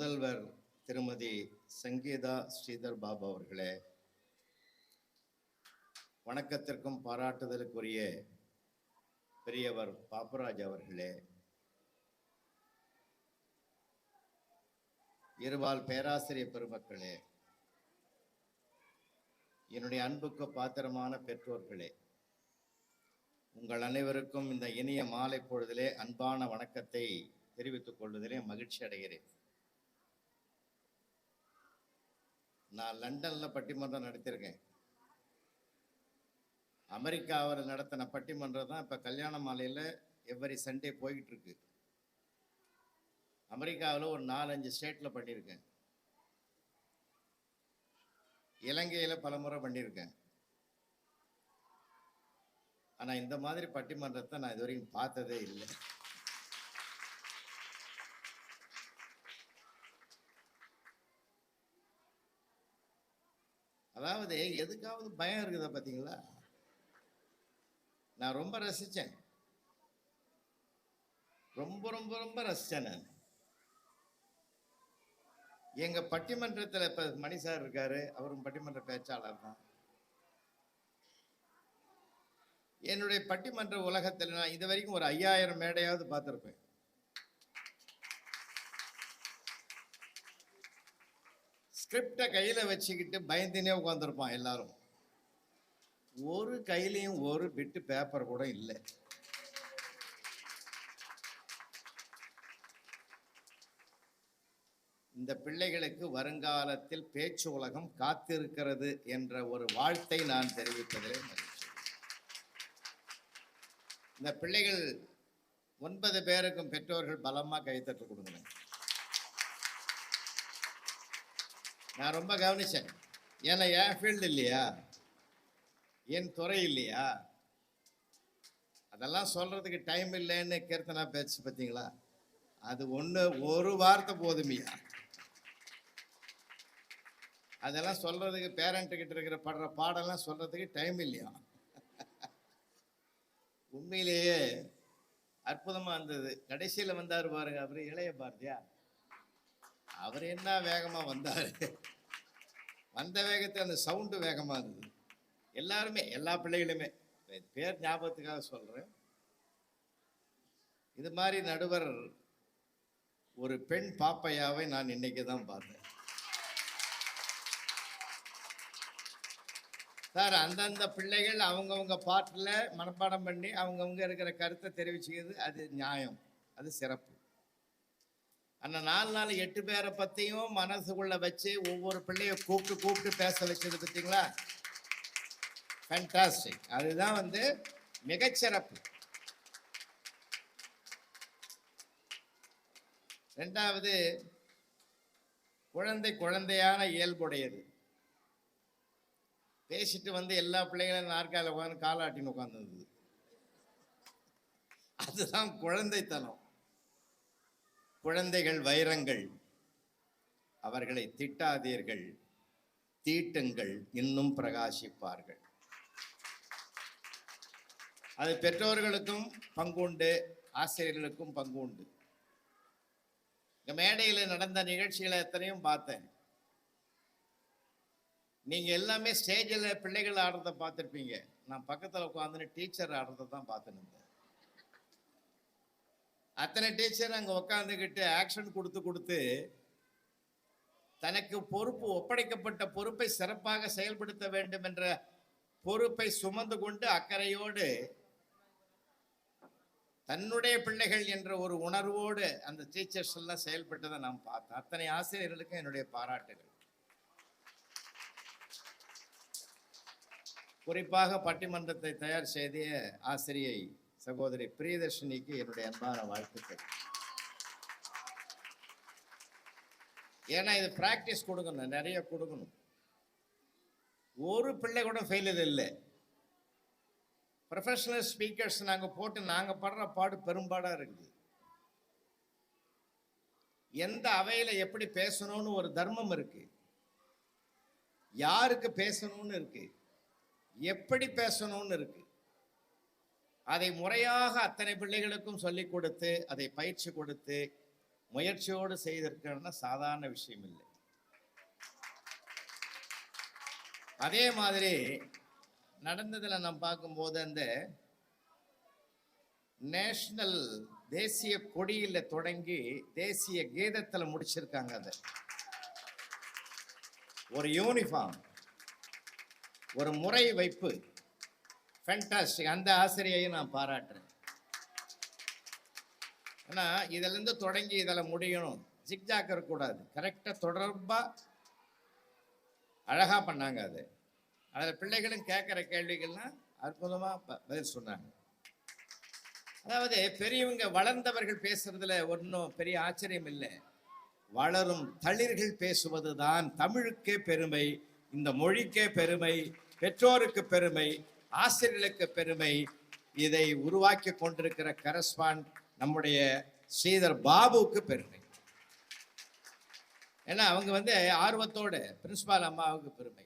முதல்வர் திருமதி சங்கீதா ஸ்ரீதர் பாபு அவர்களே, வணக்கத்திற்கும் பாராட்டுதலுக்குரிய பெரியவர் பாப்பராஜ் அவர்களே, இருபால் பேராசிரியர் பெருமக்களே, என்னுடைய அன்புக்கு பாத்திரமான பெற்றோர்களே, உங்கள் அனைவருக்கும் இந்த இனிய மாலை பொழுதிலே அன்பான வணக்கத்தை தெரிவித்துக் கொள்வதிலே மகிழ்ச்சி அடைகிறேன். நான் லண்டன்ல பட்டிமன்றம் நடத்தியிருக்கேன். அமெரிக்காவில் நடத்தின பட்டிமன்றம் தான் இப்ப கல்யாண மாலையில எவ்வரி சண்டே போயிட்டு இருக்கு. அமெரிக்காவில் ஒரு 4-5 ஸ்டேட்ல பண்ணியிருக்கேன். இலங்கையில பல முறை பண்ணியிருக்கேன். ஆனா இந்த மாதிரி பட்டிமன்றத்தை நான் இதுவரைக்கும் பார்த்ததே இல்லை. அதாவது எதுக்காவது பயம் இருக்குதா பார்த்தீங்களா? நான் ரொம்ப ரசிச்சேன், ரொம்ப ரொம்ப ரொம்ப ரசிச்சேன். நான் எங்க பட்டிமன்றத்தில் இப்ப மணி சார் இருக்காரு, அவரும் பட்டிமன்ற பேச்சாளர் தான். என்னுடைய பட்டிமன்ற உலகத்தில் நான் இது வரைக்கும் ஒரு 5000 மேடையாவது பார்த்திருப்பேன். ஸ்கிரிப்டை கையில வச்சுக்கிட்டு பயந்துனே உட்காந்துருப்பான் எல்லாரும். ஒரு கையிலையும் ஒரு பிட்டு பேப்பர் கூட இல்லை. இந்த பிள்ளைகளுக்கு வருங்காலத்தில் பேச்சு உலகம் காத்திருக்கிறது என்ற ஒரு வாழ்த்தை நான் தெரிவிப்பதிலே மகிழ்ச்சி. இந்த பிள்ளைகள் 9 பேருக்கும் பெற்றோர்கள் பலமா கைத்தட்டு கொடுங்க. நான் ரொம்ப கவனிச்சேன். ஏன்னா என் ஃபீல்டு இல்லையா, என் துறை இல்லையா, அதெல்லாம் சொல்றதுக்கு டைம் இல்லைன்னு கீர்த்தனா பேச்சு பார்த்தீங்களா? அது ஒரு வார்த்தை போதுமையா? அதெல்லாம் சொல்றதுக்கு பேரண்ட்டுக்கிட்ட இருக்கிற படுற பாடெல்லாம் சொல்றதுக்கு டைம் இல்லையா? உண்மையிலேயே அற்புதமா இருந்தது. கடைசியில வந்தாரு பாருங்க, அவரு இளைய பாரதியா. அவர் என்ன வேகமா வந்தாரு, வந்த வேகத்தை அந்த சவுண்டு வேகமா இருந்தது. எல்லாருமே, எல்லா பிள்ளைகளுமே, பேர் ஞாபகத்துக்காக சொல்றேன். இது மாதிரி நடுவர் ஒரு பெண் பாப்பையாவை நான் இன்னைக்கு தான் பார்த்தேன். சார், அந்தந்த பிள்ளைகள் அவங்கவுங்க பாட்டில் மனப்பாடம் பண்ணி அவங்கவுங்க இருக்கிற கருத்தை தெரிவிச்சுக்கிறது, அது நியாயம், அது சிறப்பு. அந்த 4 நாள் 8 பேரை பற்றியும் மனசுக்குள்ள வச்சு ஒவ்வொரு பிள்ளைய கூப்பிட்டு பேச வச்சது பார்த்தீங்களா? ஃபேண்டாஸ்டிக். அதுதான் மிகச்சிறப்பு. 2வது, குழந்தையான இயல்புடையது. பேசிட்டு எல்லா பிள்ளைகளும் நாற்காலில் உட்காந்து காலாட்டின்னு உட்காந்துருந்தது. அதுதான் குழந்தைத்தனம். குழந்தைகள் வைரங்கள், அவர்களை திட்டாதீர்கள், தீட்டுங்கள், இன்னும் பிரகாசிப்பார்கள். அது பெற்றோர்களுக்கும் பங்குண்டு, ஆசிரியர்களுக்கும் பங்குண்டு. இந்த மேடையில் நடந்த நிகழ்ச்சிகளை எத்தனையும் பார்த்தேன். நீங்க எல்லாமே ஸ்டேஜில் பிள்ளைகள் ஆடுறத பார்த்துருப்பீங்க. நான் பக்கத்தில் உட்காந்து டீச்சர் ஆடுறத தான் பார்த்துன்னு. அத்தனை டீச்சர் அங்கே உட்காந்துக்கிட்டு ஆக்ஷன் கொடுத்து தனக்கு ஒப்படைக்கப்பட்ட பொறுப்பை சிறப்பாக செயல்படுத்த வேண்டும் என்ற பொறுப்பை சுமந்து கொண்டு அக்கறையோடு தன்னுடைய பிள்ளைகள் என்ற ஒரு உணர்வோடு அந்த டீச்சர்ஸ் எல்லாம் செயல்பட்டதை நாம் பார்த்தோம். அத்தனை ஆசிரியர்களுக்கும் என்னுடைய பாராட்டுகள். குறிப்பாக பட்டிமன்றத்தை தயார் செய்த ஆசிரியை சகோதரி பிரியதர்ஷினிக்கு என்னுடைய அன்பான வாழ்த்துக்கள். ஏன்னா இது பிராக்டிஸ் கொடுக்கணும், நிறைய கொடுக்கணும். ஒரு பிள்ளை கூட ஃபெயிலியர் இல்லை. ப்ரொஃபஷனல் ஸ்பீக்கர்ஸ் நாங்கள் படுற பாடு பெரும்பாடாக இருக்குது. எந்த அவையில் எப்படி பேசணும்னு ஒரு தர்மம் இருக்கு, யாருக்கு பேசணும்னு இருக்கு, எப்படி பேசணும்னு இருக்கு. அதை முறையாக அத்தனை பிள்ளைகளுக்கும் சொல்லிக் கொடுத்து, அதை பயிற்சி கொடுத்து, முயற்சியோடு செய்திருக்கிறன்னா சாதாரண விஷயம் இல்லை. அதே மாதிரி நடந்ததுல நாம் பார்க்கும்போது அந்த நேஷனல் தேசிய கொடியில தொடங்கி தேசிய கீதத்துல முடிச்சிருக்காங்க. அதை ஒரு யூனிஃபார்ம், ஒரு முறை வைப்பு, ஃபேண்டாஸ்டிக். அந்த ஆசிரியையும் நான் பாராட்டுறேன். ஏன்னா இதுல இருந்து தொடங்கி இதில் முடியணும், ஜிக்ஜாக் இருக்கக்கூடாது, கரெக்டா தொடர்பா அழகா பண்ணாங்க. அது அதுல பிள்ளைகளும் கேட்கிற கேள்விகள்லாம் அற்புதமா பதில் சொன்னாங்க. அதாவது பெரியவங்க வளர்ந்தவர்கள் பேசுறதுல ஒன்றும் பெரிய ஆச்சரியம் இல்லை. வளரும் தளிர்கள் பேசுவதுதான் தமிழுக்கே பெருமை, இந்த மொழிக்கே பெருமை, பெற்றோருக்கு பெருமை, ஆசிரியர்களுக்கு பெருமை. இதை உருவாக்கி கொண்டிருக்கிற கரஸ்பாண்ட் நம்முடைய ஸ்ரீதர் பாபுவுக்கு பெருமை. ஏன்னா அவங்க ஆர்வத்தோட பிரின்சிபால் அம்மாவுக்கு பெருமை.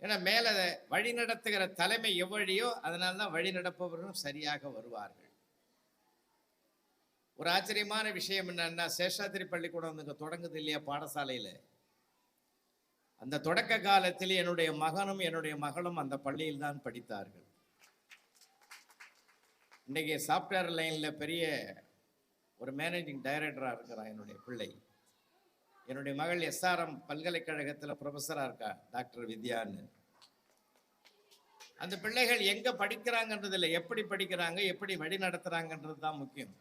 ஏன்னா மேல வழி நடத்துகிற தலைமை எவ்வழியோ அதனால்தான் வழி நடப்பவர்களும் சரியாக வருவார்கள். ஒரு ஆச்சரியமான விஷயம் என்னன்னா, சேஷாத்திரி பள்ளிக்கூடம் இங்க தொடங்குது இல்லையா பாடசாலையில, அந்த தொடக்க காலத்தில் என்னுடைய மகனும் என்னுடைய மகளும் அந்த பள்ளியில் தான் படித்தார்கள். இன்னைக்கு சாப்ட்வேர் லைன்ல பெரிய ஒரு மேனேஜிங் டைரக்டரா இருக்கிறான் என்னுடைய பிள்ளை. என்னுடைய மகள் SRM பல்கலைக்கழகத்தில் ப்ரொஃபஸரா இருக்கா, டாக்டர் வித்யான்னு. அந்த பிள்ளைகள் எங்க படிக்கிறாங்கன்றதுல எப்படி படிக்கிறாங்க, எப்படி வழி நடத்துறாங்கன்றது தான் முக்கியம்.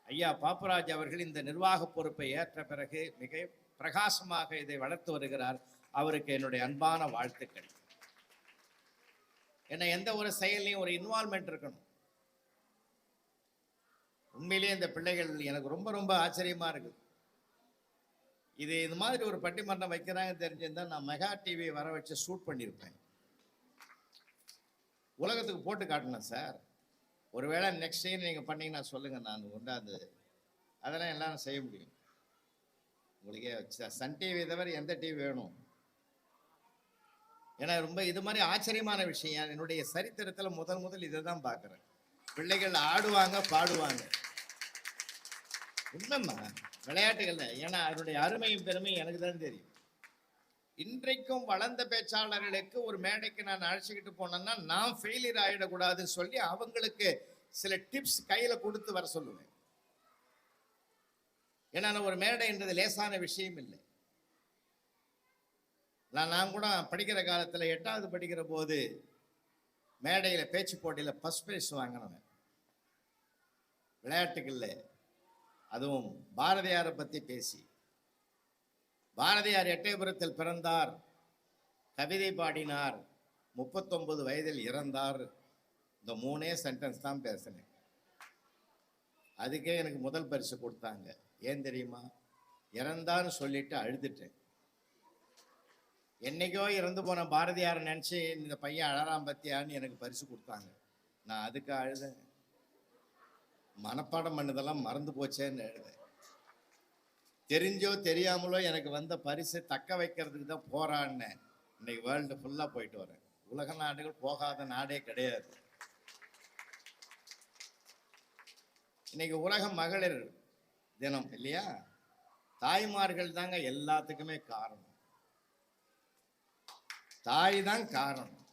ஐயா பாப்பராஜ் அவர்கள் இந்த நிர்வாக பொறுப்பை ஏற்ற பிறகு மிக பிரகாசமாக இதை வளர்த்து வருகிறார். அவருக்கு என்னுடைய அன்பான வாழ்த்துக்கள். ஏன்னா எந்த ஒரு செயலையும் ஒரு இன்வால்மெண்ட் இருக்கணும். உண்மையிலேயே இந்த பிள்ளைகள் எனக்கு ரொம்ப ரொம்ப ஆச்சரியமா இருக்கு. இது மாதிரி ஒரு பட்டிமன்றம் வைக்கிறாங்க தெரிஞ்சிருந்தா நான் மெகா டிவி வர வச்சு ஷூட் பண்ணியிருப்பேன், உலகத்துக்கு போட்டு காட்டினேன் சார். ஒருவேளை நெக்ஸ்ட் டைம் நீங்கள் பண்ணீங்கன்னா சொல்லுங்கள், நான் கொண்டாந்து அதெல்லாம் எல்லாரும் செய்ய முடியும். உங்களுக்கு சன் டிவி தவிர எந்த டிவி வேணும்? ஏன்னா ரொம்ப இது மாதிரி ஆச்சரியமான விஷயம். என்னுடைய சரித்திரத்தில் முதல் இதை தான் பார்க்குறேன். பிள்ளைகள் ஆடுவாங்க, பாடுவாங்க. உண்மைம்மா, விளையாட்டுகள்ல. ஏன்னா அதனுடைய அருமையும் பெருமையும் எனக்கு தான் தெரியும். இன்றைக்கும் வளர்ந்த பேச்சாளர்களுக்கு ஒரு மேடைக்கு நான் அழைச்சிக்கிட்டு போனேன்னா நான் ஃபெயிலியர் ஆகிடக்கூடாதுன்னு சொல்லி அவங்களுக்கு சில டிப்ஸ் கையில கொடுத்து வர சொல்லுவேன். ஏன்னா ஒரு மேடைன்றது லேசான விஷயம் இல்லை. நான் கூட படிக்கிற காலத்துல 8வது படிக்கிற போது மேடையில பேச்சு போட்டியில ஃபர்ஸ்ட் பிரைஸ் வாங்கினவன். விளையாட்டுகள்ல அதுவும் பாரதியாரை பத்தி பேசி, பாரதியார் எட்டயபுரத்தில் பிறந்தார், கவிதை பாடினார், 39 வயதில் இறந்தார். இந்த 3 சென்டென்ஸ் தான் பேசினேன். அதுக்கே எனக்கு முதல் பரிசு கொடுத்தாங்க. ஏன் தெரியுமா? இறந்தான்னு சொல்லிட்டு அழுதுட்டேன். என்னைக்கோ இறந்து போன பாரதியார் நினைச்சு இந்த பையன் அழறாம் பத்தியான்னு எனக்கு பரிசு கொடுத்தாங்க. நான் அதுக்கு அழுதேன். மனப்பாடம் பண்ணதெல்லாம் மறந்து போச்சேன்னு எழுத. தெரிஞ்சோ தெரியாமலோ எனக்கு வந்த பரிசு தக்க வைக்கிறதுக்கு தான் போராடினேன். இன்னைக்கு வேர்ல்டு ஃபுல்லா போயிட்டு வரேன். உலக நாடுகள் போகாத நாடே கிடையாது. இன்னைக்கு உலக மகளிர் தினம் இல்லையா? தாய்மார்கள் தாங்க எல்லாத்துக்குமே காரணம். தாய் தான் காரணம்.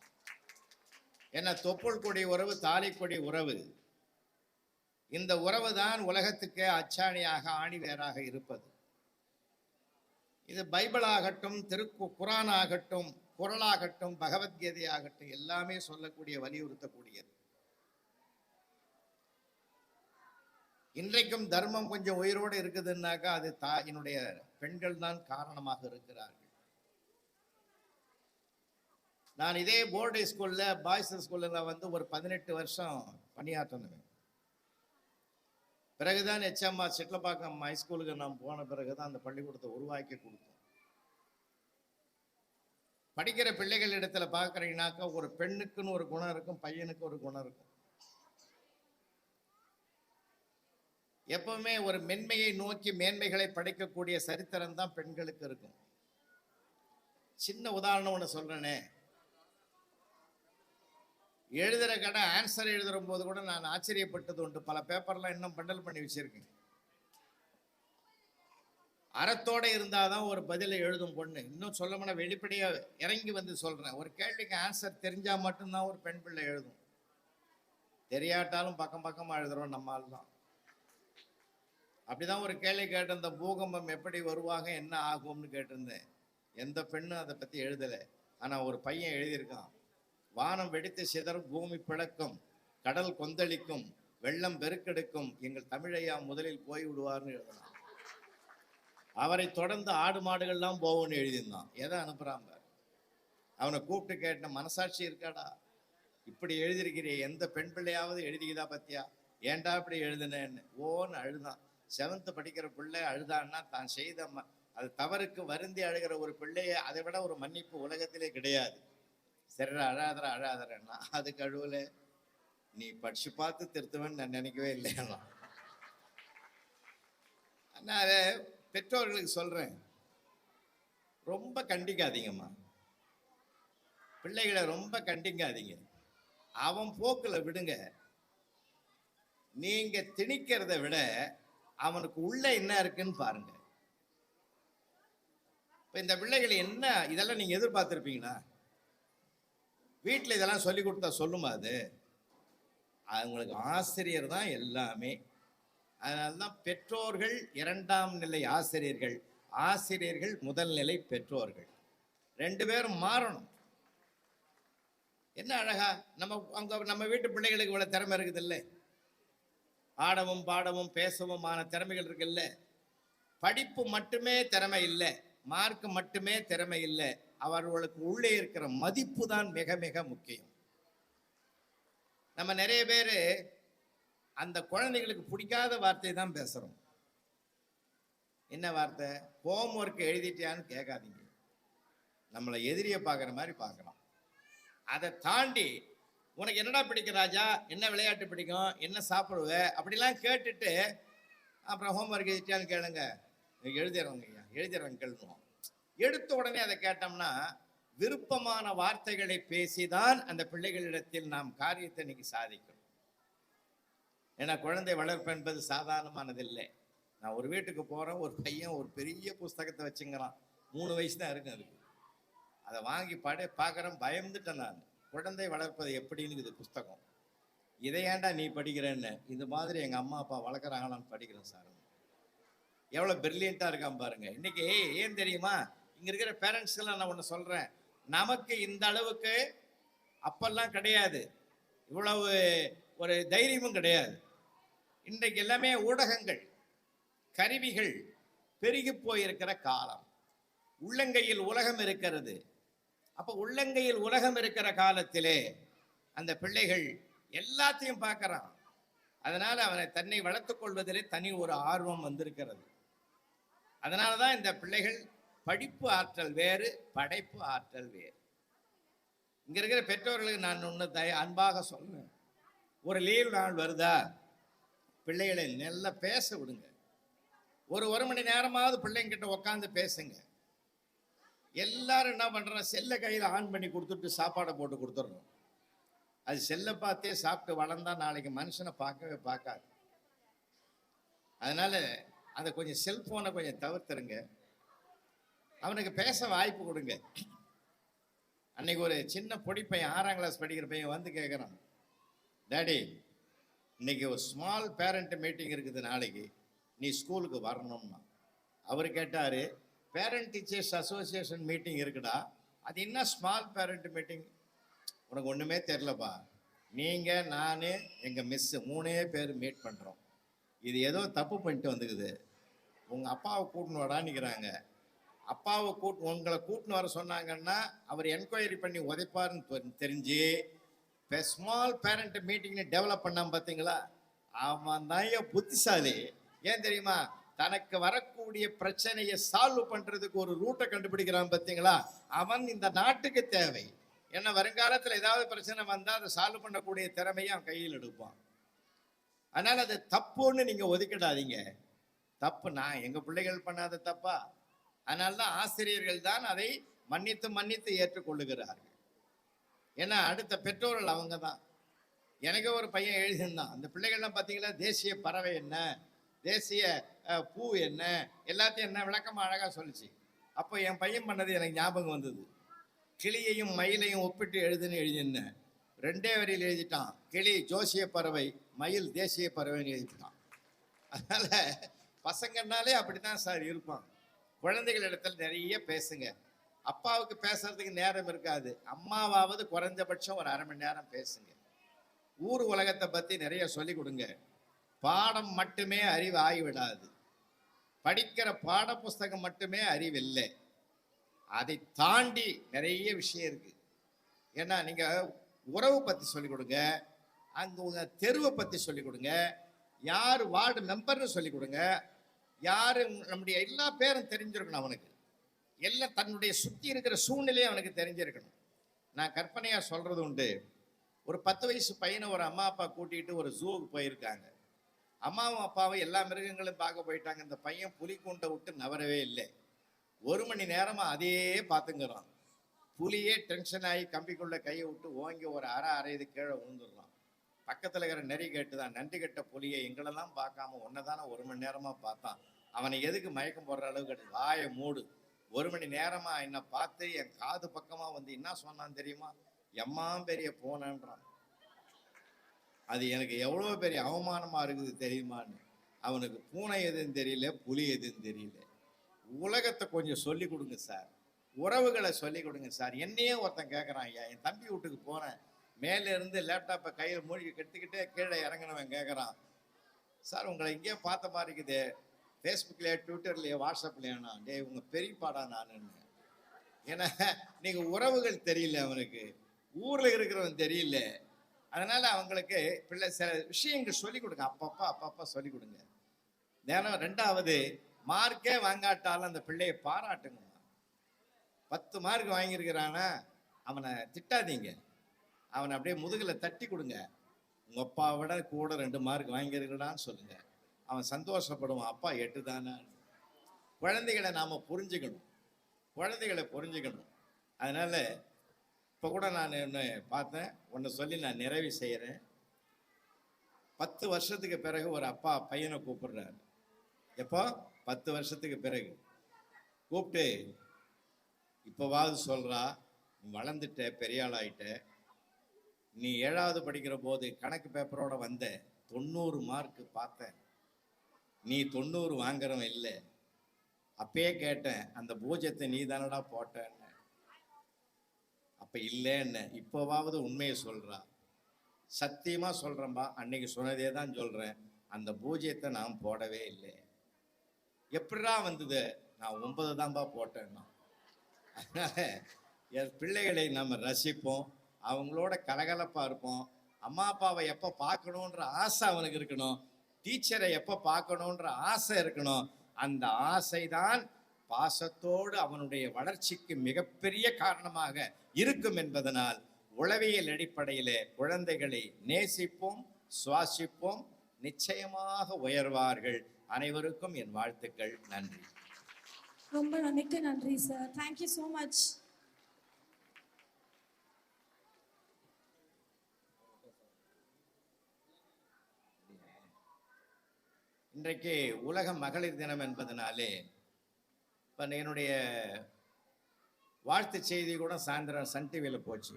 ஏன்னா தொப்புள் கொடி உறவு, தாலி கொடி உறவு, இந்த உறவு தான் உலகத்துக்கு அச்சாணியாக ஆணிவேராக இருப்பது. இது பைபிள் ஆகட்டும், குரான் ஆகட்டும், குறளாகட்டும், பகவத்கீதை ஆகட்டும், எல்லாமே சொல்லக்கூடிய, வலியுறுத்தக்கூடியது. இன்றைக்கும் தர்மம் கொஞ்சம் உயிரோடு இருக்குதுன்னாக்கா அது தாயினுடைய பெண்கள் தான் காரணமாக இருக்கிறார்கள். நான் இதே போர்டு ஸ்கூல்ல, பாய்ஸ் ஸ்கூல்ல ஒரு 18 வருஷம் பணியாற்றினேன். பிறகுதான் HMR சிட்லப்பாக்கம் ஹைஸ்கூலுக்கு நான் போன பிறகுதான் அந்த பள்ளிக்கூடத்தை உருவாக்கி கொடுத்தோம். படிக்கிற பிள்ளைகள் இடத்துல பார்க்குறீங்கன்னாக்கா ஒரு பெண்ணுக்குன்னு ஒரு குணம் இருக்கும், பையனுக்கு ஒரு குணம் இருக்கும். எப்பவுமே ஒரு மென்மையை நோக்கி மேன்மைகளை படைக்கக்கூடிய சரித்திரம் தான் பெண்களுக்கு இருக்கும். சின்ன உதாரணம் ஒன்று சொல்றேனே, எழுதுற கடை ஆன்சர் எழுதுற போது கூட நான் ஆச்சரியப்பட்டது உண்டு. பல பேப்பர்லாம் இன்னும் பண்டல் பண்ணி வச்சிருக்கேன். அறத்தோட இருந்தாதான் ஒரு பதிலை எழுதும் பொண்ணு. இன்னும் சொல்லணும்னா வெளிப்படையா இறங்கி வந்து சொல்றேன். ஒரு கேள்விக்கு ஆன்சர் தெரிஞ்சா மட்டும்தான் ஒரு பெண் பிள்ளை எழுதும். தெரியாட்டாலும் பக்கம் பக்கமா எழுதுறோம் நம்மால் தான். அப்படிதான் ஒரு கேள்வி கேட்ட, இந்த பூகம்பம் எப்படி வருவாங்க என்ன ஆகும்னு கேட்டிருந்தேன். எந்த பெண்ணும் அதை பத்தி எழுதலை. ஆனா ஒரு பையன் எழுதியிருக்கான். வானம் வெடித்து சிதறும், பூமி பிளக்கும், கடல் கொந்தளிக்கும், வெள்ளம் பெருக்கெடுக்கும், எங்கள் தமிழையா முதலில் போய் விடுவார்னு எழுதினான். அவரை தொடர்ந்து ஆடு மாடுகள்லாம் போகும்னு எழுதியிருந்தான். எதை அனுப்புறான் பாரு. அவனை கூப்பிட்டு கேட்ட, மனசாட்சி இருக்காடா? இப்படி எழுதியிருக்கிற எந்த பெண் பிள்ளையாவது எழுதிக்குதா பத்தியா? ஏன்டா இப்படி எழுதுனேன்னு ஓன்னு அழுதான். 7th படிக்கிற பிள்ளை அழுதான்னா தான் செய்த அது தவறுக்கு வருந்தி அழுகிற ஒரு பிள்ளைய அதை விட ஒரு மன்னிப்பு உலகத்திலே கிடையாது. சரி அழாதரன்னா அதுக்கு அழுவல. நீ படிச்சு பார்த்து திருத்துவேன்னு நான் நினைக்கவே இல்லைன்னா. நான் பெற்றோர்களுக்கு சொல்றேன், ரொம்ப கண்டிக்காதீங்கம்மா. பிள்ளைகளை ரொம்ப கண்டிக்காதீங்க. அவன் போக்குல விடுங்க. நீங்க திணிக்கிறத விட அவனுக்கு உள்ள என்ன இருக்குன்னு பாருங்க. இப்ப இந்த பிள்ளைகள் என்ன இதெல்லாம் நீங்க எதிர்பார்த்திருப்பீங்களா? வீட்டில் இதெல்லாம் சொல்லி கொடுத்தா சொல்லுமா? அது அவங்களுக்கு ஆசிரியர் தான் எல்லாமே. அதனால்தான் பெற்றோர்கள் 2ஆம் நிலை ஆசிரியர்கள், ஆசிரியர்கள் முதல் நிலை பெற்றோர்கள். 2 பேரும் மாறணும். என்ன அழகா நம்ம வீட்டு பிள்ளைகளுக்கு இவ்வளவு திறமை இருக்குது இல்லை? ஆடவும் பாடவும் பேசவுமான திறமைகள் இருக்குல்ல. படிப்பு மட்டுமே திறமை இல்லை, மார்க் மட்டுமே திறமை இல்லை. அவர்களுக்கு உள்ளே இருக்கிற மதிப்பு தான் மிக மிக முக்கியம். நம்ம நிறைய பேரு அந்த குழந்தைகளுக்கு பிடிக்காத வார்த்தை தான் பேசுறோம். என்ன வார்த்தை? ஹோம்ஒர்க் எழுதிட்டியான்னு கேட்காதீங்க. நம்மளை எதிரியை பார்க்குற மாதிரி பார்க்கலாம். அதை தாண்டி உனக்கு என்னடா பிடிக்கும் ராஜா, என்ன விளையாட்டு பிடிக்கும், என்ன சாப்பிடுவ, அப்படிலாம் கேட்டுட்டு அப்புறம் ஹோம்ஒர்க் எழுதிட்டியான்னு கேளுங்க. எழுதிடுறோங்க ஐயா, எழுதிடுறோங்க கேளுவோம். எடுத்த உடனே அதை கேட்டோம்னா விருப்பமான வார்த்தைகளை பேசிதான் அந்த பிள்ளைகளிடத்தில் நாம் காரியத்தை இன்னைக்கு சாதிக்கணும். ஏன்னா குழந்தை வளர்ப்பு என்பது சாதாரணமானதில்லை. நான் ஒரு வீட்டுக்கு போறேன், ஒரு பையன் ஒரு பெரிய புஸ்தகத்தை வச்சுங்கிறான். 3 வயசு தான் இருக்கு அதுக்கு. அதை வாங்கி பார்க்குறேன், பயந்துட்டேன் நான். குழந்தை வளர்ப்பது எப்படின்னு இது புஸ்தகம். இதை ஏன்டா நீ படிக்கிறேன்னு. இது மாதிரி எங்கள் அம்மா அப்பா வளர்க்குறாங்களான்னு படிக்கிறேன் சார். எவ்வளோ பிரில்லியண்ட்டாக இருக்கான் பாருங்க. இன்னைக்கு ஏன் தெரியுமா, இங்கே இருக்கிற பேரண்ட்ஸ்க்கெல்லாம் நான் ஒன்று சொல்கிறேன், நமக்கு இந்த அளவுக்கு அப்பெல்லாம் கிடையாது, இவ்வளவு ஒரு தைரியமும் கிடையாது. இன்றைக்கு எல்லாமே ஊடகங்கள், கருவிகள் பெருகி போயிருக்கிற காலம். உள்ளங்கையில் உலகம் இருக்கிறது. அப்ப உள்ளங்கையில் உலகம் இருக்கிற காலத்திலே அந்த பிள்ளைகள் எல்லாத்தையும் பார்க்கறான். அதனால அவனை தன்னை வளர்த்துக் கொள்வதிலே தனி ஒரு ஆர்வம் வந்திருக்கிறது. அதனாலதான் இந்த பிள்ளைகள் படிப்பு ஆற்றல் வேறு, படைப்பு ஆற்றல் வேறு. இங்க இருக்கிற பெற்றோர்களுக்கு நான் ஒன்று அன்பாக சொல்றேன், ஒரு லீவ் நாள் வருதா, பிள்ளைகளை நல்லா பேச விடுங்க. ஒரு மணி நேரமாவது பிள்ளைங்கிட்ட உட்காந்து பேசுங்க. எல்லாரும் என்ன பண்றோம், செல்ல கையில் ஆன் பண்ணி கொடுத்துட்டு சாப்பாடை போட்டு கொடுத்துட்றோம். அது செல்லை பார்த்தே சாப்பிட்டு வளர்ந்தா நாளைக்கு மனுஷனை பார்க்கவே பார்க்காது. அதனால அதை கொஞ்சம் செல்போனை கொஞ்சம் தவிர்த்துருங்க. அவனுக்கு பேச வாய்ப்பு கொடுங்க. அன்னைக்கு ஒரு சின்ன பொடி பையன் 6ஆம் கிளாஸ் படிக்கிற பையன் வந்து கேட்குறான், டேடி இன்னைக்கு ஒரு ஸ்மால் பேரண்ட் மீட்டிங் இருக்குது, நாளைக்கு நீ ஸ்கூலுக்கு வரணும்னா. அவர் கேட்டார், பேரண்ட் டீச்சர்ஸ் அசோசியேஷன் மீட்டிங் இருக்குடா, அது என்ன ஸ்மால் பேரண்ட் மீட்டிங்? உனக்கு ஒன்றுமே தெரிலப்பா. நீங்கள், நான், எங்கள் மிஸ்ஸு 3 பேர் மீட் பண்ணுறோம். இது ஏதோ தப்பு பண்ணிட்டு வந்துக்குது. உங்கள் அப்பாவை கூட்டின்னு வரான்னுக்கிறாங்க. அப்பாவை உங்களை கூட்டின்னு வர சொன்னாங்கன்னா அவர் என்கொயரி பண்ணி உதைப்பாருன்னு தெரிஞ்சு இப்போ ஸ்மால் பேரண்ட் மீட்டிங்னு டெவலப் பண்ணாம பார்த்தீங்களா? அவன் தான் புத்திசாலி. ஏன் தெரியுமா? தனக்கு வரக்கூடிய பிரச்சனையை சால்வ் பண்றதுக்கு ஒரு ரூட்டை கண்டுபிடிக்கிறான் பார்த்தீங்களா? அவன் இந்த நாட்டுக்கு தேவை. ஏன்னா வருங்காலத்தில் ஏதாவது பிரச்சனை வந்தால் அதை சால்வ் பண்ணக்கூடிய திறமையை அவன் கையில் எடுப்பான். அதனால அது தப்புன்னு நீங்க ஒதுக்கிடாதீங்க. தப்பு நான் எங்க பிள்ளைகள் பண்ணாத தப்பா? அதனால்தான் ஆசிரியர்கள் தான் அதை மன்னித்து மன்னித்து ஏற்றுக்கொள்ளுகிறார்கள். ஏன்னா அடுத்த பெற்றோர்கள் அவங்க தான். எனக்கு ஒரு பையன் எழுதியிருந்தான், அந்த பிள்ளைகள்லாம் பார்த்தீங்களா, தேசிய பறவை என்ன, தேசிய பூ என்ன, எல்லாத்தையும் என்ன விளக்கமா அழகா சொல்லிச்சு. அப்போ என் பையன் பண்ணது எனக்கு ஞாபகம் வந்தது. கிளியையும் மயிலையும் ஒப்பிட்டு எழுதுன்னு எழுதினேன். 2 வரியில் எழுதிட்டான். கிளி ஜோசிய பறவை, மயில் தேசிய பறவைன்னு எழுதிட்டான். அதனால பசங்கன்னாலே அப்படித்தான் சார் இருப்பான். குழந்தைகள் இடத்துல நிறைய பேசுங்க. அப்பாவுக்கு பேசுறதுக்கு நேரம் இருக்காது, அம்மாவாவது குறைஞ்சபட்சம் ஒரு 1/2 மணி நேரம் பேசுங்க. ஊர் உலகத்தை பத்தி நிறைய சொல்லி கொடுங்க. பாடம் மட்டுமே அறிவு ஆகிவிடாது. படிக்கிற பாட புஸ்தகம் மட்டுமே அறிவில்லை, அதை தாண்டி நிறைய விஷயம் இருக்கு. ஏன்னா நீங்க உறவு பத்தி சொல்லிக் கொடுங்க, அங்க உங்க தெருவை பத்தி சொல்லிக் கொடுங்க, யார் வார்டு மெம்பர்னு சொல்லிக் கொடுங்க, யாரு நம்முடைய எல்லா பேரும் தெரிஞ்சிருக்கணும் அவனுக்கு. எல்லாம் தன்னுடைய சுற்றி இருக்கிற சூழ்நிலையை அவனுக்கு தெரிஞ்சிருக்கணும். நான் கற்பனையா சொல்றது உண்டு. ஒரு 10 வயசு பையனை ஒரு அம்மா அப்பா கூட்டிகிட்டு ஒரு ஜூவுக்கு போயிருக்காங்க. அம்மாவும் அப்பாவும் எல்லா மிருகங்களும் பார்க்க போயிட்டாங்க. இந்த பையன் புலிக்கூண்டை விட்டு நவரவே இல்லை. 1 மணி நேரமா அதையே பார்த்துங்கிறான். புலியே டென்ஷன் ஆகி கம்பிக்குள்ள கையை விட்டு ஓங்கி ஒரு அரை இது கீழே விழுந்துடுறான். பக்கத்தில் இருக்கிற நெறி கேட்டுதான், நன்றி கெட்ட புலியை எங்களெல்லாம் பார்க்காம ஒன்னதானே 1 மணி நேரமா பார்த்தான், அவனை எதுக்கு மயக்கம் போடுற அளவுக்கு வாயை மூடு. 1 மணி நேரமா என்னை பார்த்து என் காது பக்கமா வந்து என்ன சொன்னான்னு தெரியுமா, எம்மா பெரிய போனன்றான். அது எனக்கு எவ்வளோ பெரிய அவமானமா இருக்குது தெரியுமான்னு. அவனுக்கு பூனை எதுன்னு தெரியல, புலி எதுன்னு தெரியல. உலகத்தை கொஞ்சம் சொல்லி கொடுங்க சார், உறவுகளை சொல்லி கொடுங்க சார். என்னையே ஒருத்தன் கேட்குறான், ஐயா என் தம்பி வீட்டுக்கு போனேன், மேலே இருந்து லேப்டாப்பை கையில் மூழ்கி கெட்டுக்கிட்டே கீழே இறங்கினவன் கேட்குறான், சார் உங்களை இங்கேயே பார்த்த மாதிரி இருக்குது, ஃபேஸ்புக்லேயே ட்விட்டர்லேயே வாட்ஸ்அப்லேயாண்ணா. டே உங்கள் பெரியப்பாடா நானுன்னு. ஏன்னா நீங்கள் உறவுகள் தெரியல அவனுக்கு, ஊரில் இருக்கிறவன் தெரியல. அதனால அவங்களுக்கு பிள்ளை சில விஷயங்கள் சொல்லிக் கொடுங்க, அப்பப்போ சொல்லிக் கொடுங்க. தினம் 2வது மார்க்கே வாங்காட்டாலும் அந்த பிள்ளையை பாராட்டுங்க. 10 மார்க் வாங்கியிருக்கிறானா அவனை திட்டாதீங்க, அவனை அப்படியே முதுகில் தட்டி கொடுங்க. உங்க அப்பாவை விட கூட 2 மார்க் வாங்கியிருக்கிறான்னு சொல்லுங்க, அவன் சந்தோஷப்படுவான். அப்பா 8 தானே. குழந்தைகளை நாம புரிஞ்சுக்கணும். அதனால இப்போ கூட நான் ஒன்று பார்த்தேன், ஒன்று சொல்லி நான் நிறைவு செய்கிறேன். 10 வருஷத்துக்கு பிறகு ஒரு அப்பா பையனை கூப்பிடுறாரு. எப்போ? 10 வருஷத்துக்கு பிறகு கூப்பிட்டு, இப்போவாவது சொல்றா, நீ வளர்ந்துட்ட, பெரிய ஆளாயிட்ட, நீ 7வது படிக்கிற போது கணக்கு பேப்பரோட வந்த, 90 மார்க் பார்த்தேன், நீ 90 வாங்குறவன் இல்லை. அப்பயே கேட்டேன், அந்த பூஜ்யத்தை நீ தானடா போட்டேன்னு. அப்ப இல்லைன்னு. இப்போவாவது உண்மையை சொல்றா. சத்தியமா சொல்றேன்பா, அன்னைக்கு சொன்னதே தான் சொல்றேன், அந்த பூஜ்யத்தை நான் போடவே இல்லை. எப்படிடா வந்தது? நான் 9 தான்பா போட்டேன்னா. அதனால என் பிள்ளைகளை நம்ம ரசிப்போம், அவங்களோட கலகலப்பா இருப்போம். அம்மா அப்பாவை எப்போ பார்க்கணுன்ற ஆசை அவனுக்கு இருக்கணும், டீச்சரை எப்போ பார்க்கணுன்ற ஆசை இருக்கணும். அந்த ஆசைதான் பாசத்தோடு அவனுடைய வளர்ச்சிக்கு மிகப்பெரிய காரணமாக இருக்கும் என்பதனால் உளவியல் அடிப்படையிலே குழந்தைகளை நேசிப்போம், சுவாசிப்போம், நிச்சயமாக உயர்வார்கள். அனைவருக்கும் என் வாழ்த்துக்கள். நன்றி. ரொம்ப மிக்க நன்றி சார். Thank you so much. இன்றைக்கு உலக மகளிர் தினம் என்பதனாலே இப்போ என்னுடைய வாழ்த்து செய்தி கூட சாயந்தரம் சன் டிவியில் போச்சு.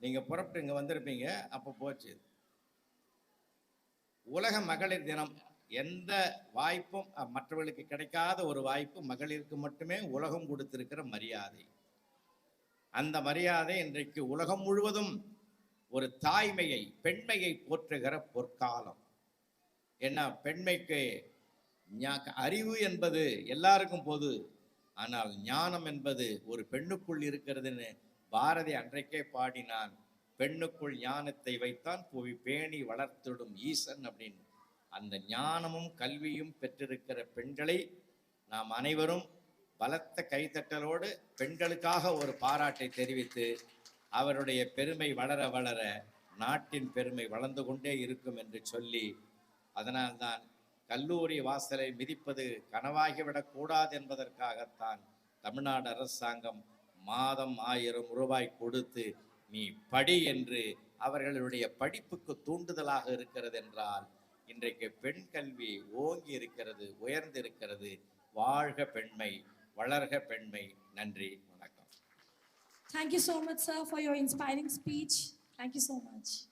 நீங்கள் புறப்பட்டு இங்கே வந்திருப்பீங்க, அப்போ போச்சு. உலக மகளிர் தினம் எந்த வாய்ப்பும் மற்றவர்களுக்கு கிடைக்காத ஒரு வாய்ப்பு, மகளிருக்கு மட்டுமே உலகம் கொடுத்திருக்கிற மரியாதை. அந்த மரியாதை இன்றைக்கு உலகம் முழுவதும் ஒரு தாய்மையை, பெண்மையை போற்றுகிற பொற்காலம். ஏன்னா பெண்மைக்கு அறிவு என்பது எல்லாருக்கும் பொது, ஆனால் ஞானம் என்பது ஒரு பெண்ணுக்குள் இருக்கிறதுன்னு பாரதி அன்றைக்கே பாடினான். பெண்ணுக்குள் ஞானத்தை வைத்தான் புவி பேணி வளர்த்திடும் ஈசன் அப்படின்னு. அந்த ஞானமும் கல்வியும் பெற்றிருக்கிற பெண்களை நாம் அனைவரும் பலத்த கைத்தட்டலோடு பெண்களுக்காக ஒரு பாராட்டை தெரிவித்து, அவருடைய பெருமை வளர வளர நாட்டின் பெருமை வளர்ந்து கொண்டே இருக்கும் என்று சொல்லி, அதனால்தான் கல்லூரி வாசலை மிதிப்பது கனவாகிவிடக்கூடாது என்பதற்காகத்தான் தமிழ்நாடு அரசாங்கம் மாதம் 1000 ரூபாய் கொடுத்து நீ படி என்று அவர்களுடைய படிப்புக்கு தூண்டுதலாக இருக்கிறது என்றால், இன்றைக்கு பெண் கல்வி ஓங்கி இருக்கிறது, உயர்ந்து இருக்கிறது. வாழ்க பெண்மை, வளர்க பெண்மை. நன்றி, வணக்கம். Thank you so much, sir, for your inspiring speech. Thank you so much.